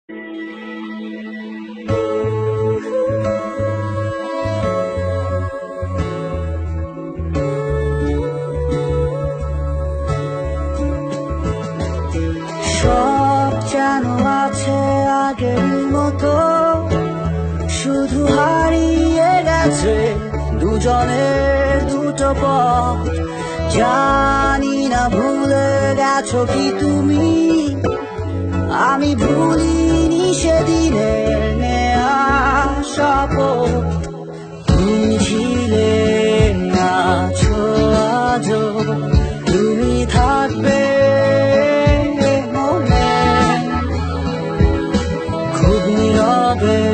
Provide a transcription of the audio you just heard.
সব যেন আছে আগের মতো, শুধু হারিয়ে গেছে দুজনের দুটো পথ। জানি না ভুলে গেছো কি তুমি, আমি ভুলিনি সেদিনের নেয়া শপথ। তুমি ছিলে আছো আজও, তুমি থাকবে মনে খুব নীরবে।